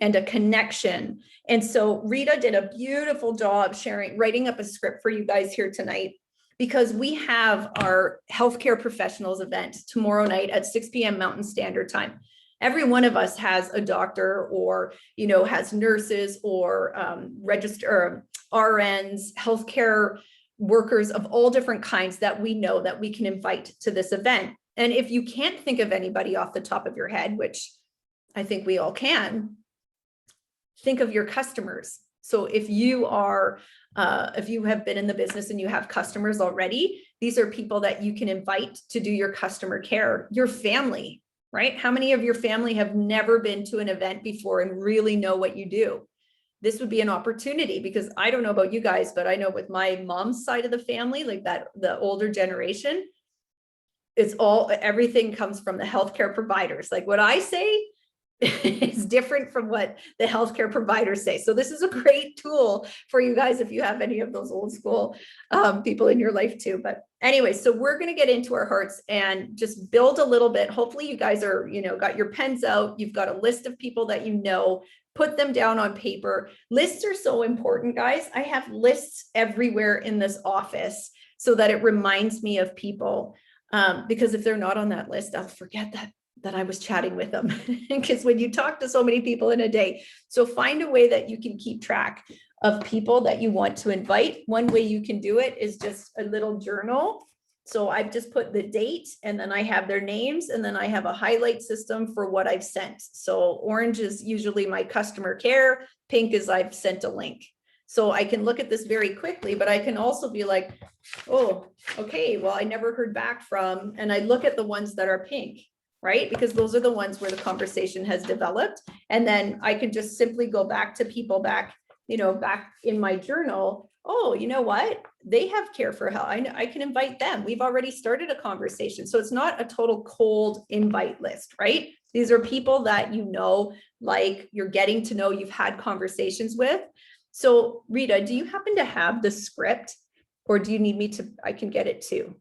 [SPEAKER 1] and a connection. And so Rita did a beautiful job writing up a script for you guys here tonight, because we have our healthcare professionals event tomorrow night at 6 p.m. Mountain Standard Time. Every one of us has a doctor or, you know, has nurses or register RNs, healthcare workers of all different kinds that we know that we can invite to this event. And if you can't think of anybody off the top of your head, which I think we all can, think of your customers. So if you are, if you have been in the business and you have customers already, these are people that you can invite to do your customer care, your family, right? How many of your family have never been to an event before and really know what you do? This would be an opportunity, because I don't know about you guys, but I know with my mom's side of the family, like that, the older generation, it's all, everything comes from the healthcare providers. Like what I say is different from what the healthcare providers say. So this is a great tool for you guys if you have any of those old school people in your life too. But anyway, so we're going to get into our hearts and just build a little bit. Hopefully you guys are, you know, got your pens out. You've got a list of people that you know, put them down on paper. Lists are so important, guys. I have lists everywhere in this office so that it reminds me of people. Because if they're not on that list, I'll forget that I was chatting with them. Because when you talk to so many people in a day, so find a way that you can keep track of people that you want to invite. One way you can do it is just a little journal. So I've just put the date and then I have their names and then I have a highlight system for what I've sent. So orange is usually my customer care, pink is I've sent a link. So I can look at this very quickly, but I can also be like, oh, okay, well, I never heard back from, and I look at the ones that are pink, right? Because those are the ones where the conversation has developed. And then I can just simply go back to people back, you know, back in my journal. Oh, you know what? They have care for health. I can invite them. We've already started a conversation. So it's not a total cold invite list, right? These are people that you know, like you're getting to know, you've had conversations with. So Rita, do you happen to have the script or do you need me to, I can get it too?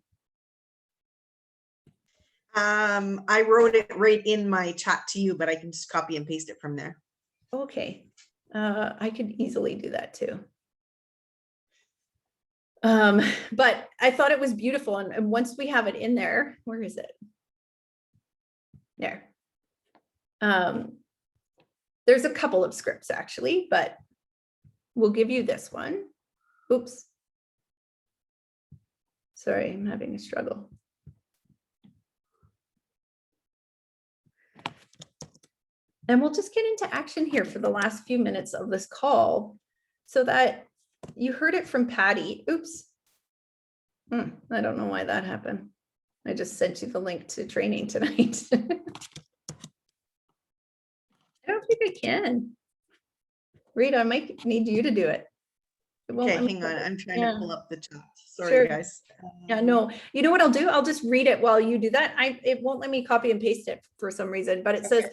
[SPEAKER 2] I wrote it right in my chat to you, but I can just copy and paste it from there.
[SPEAKER 1] Okay. I could easily do that too. But I thought it was beautiful. And once we have it in there, where is it? There. There's a couple of scripts actually, but we'll give you this one. Oops. Sorry, I'm having a struggle. And we'll just get into action here for the last few minutes of this call so that you heard it from Patty. Oops. I don't know why that happened. I just sent you the link to training tonight. I don't think I can. Rita, I might need you to do it.
[SPEAKER 2] Okay, hang on. I'm trying to pull up the chat. Sorry,
[SPEAKER 1] Sure.
[SPEAKER 2] guys.
[SPEAKER 1] Yeah, no, you know what I'll do? I'll just read it while you do that. It won't let me copy and paste it for some reason, but it says,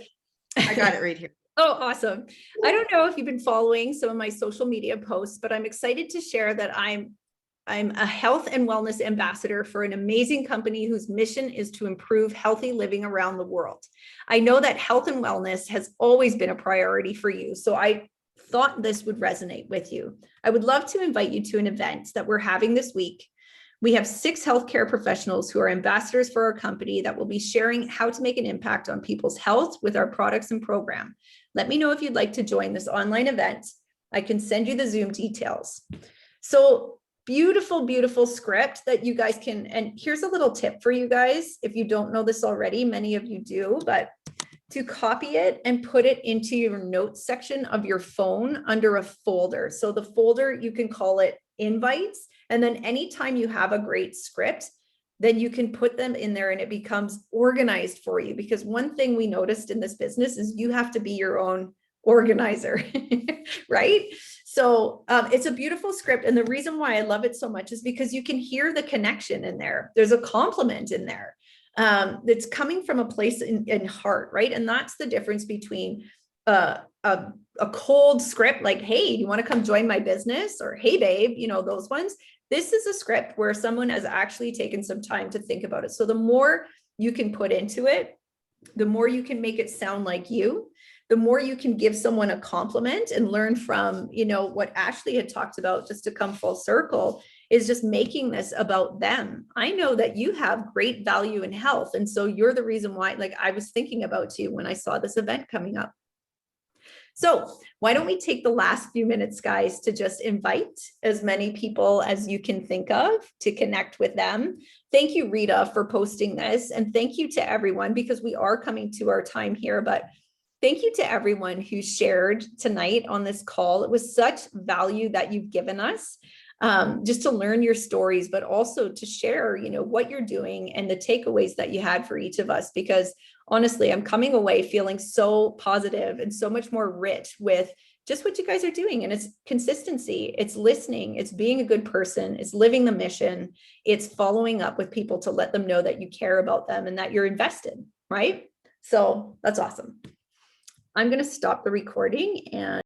[SPEAKER 2] I got it right here.
[SPEAKER 1] oh, awesome. I don't know if you've been following some of my social media posts, but I'm excited to share that I'm a health and wellness ambassador for an amazing company whose mission is to improve healthy living around the world. I know that health and wellness has always been a priority for you, so I thought this would resonate with you. I would love to invite you to an event that we're having this week. We have 6 healthcare professionals who are ambassadors for our company that will be sharing how to make an impact on people's health with our products and program. Let me know if you'd like to join this online event. I can send you the Zoom details. So beautiful, beautiful script that you guys can, and here's a little tip for you guys. If you don't know this already, many of you do, but to copy it and put it into your notes section of your phone under a folder. So the folder, you can call it invites. And then anytime you have a great script, then you can put them in there and it becomes organized for you. Because one thing we noticed in this business is you have to be your own organizer, right? So it's a beautiful script. And the reason why I love it so much is because you can hear the connection in there. There's a compliment in there that's coming from a place in heart, right? And that's the difference between a cold script like, hey, do you want to come join my business? Or hey, babe, you know, those ones. This is a script where someone has actually taken some time to think about it. So the more you can put into it, the more you can make it sound like you, the more you can give someone a compliment and learn from, you know, what Ashley had talked about, just to come full circle, is just making this about them. I know that you have great value in health. And so you're the reason why, like, I was thinking about you when I saw this event coming up. So why don't we take the last few minutes, guys, to just invite as many people as you can think of to connect with them. Thank you, Rita, for posting this. And thank you to everyone, because we are coming to our time here, but thank you to everyone who shared tonight on this call. It was such value that you've given us, just to learn your stories, but also to share, you know, what you're doing and the takeaways that you had for each of us, because honestly, I'm coming away feeling so positive and so much more rich with just what you guys are doing. And it's consistency, it's listening, it's being a good person, it's living the mission, it's following up with people to let them know that you care about them and that you're invested, right? So that's awesome. I'm going to stop the recording and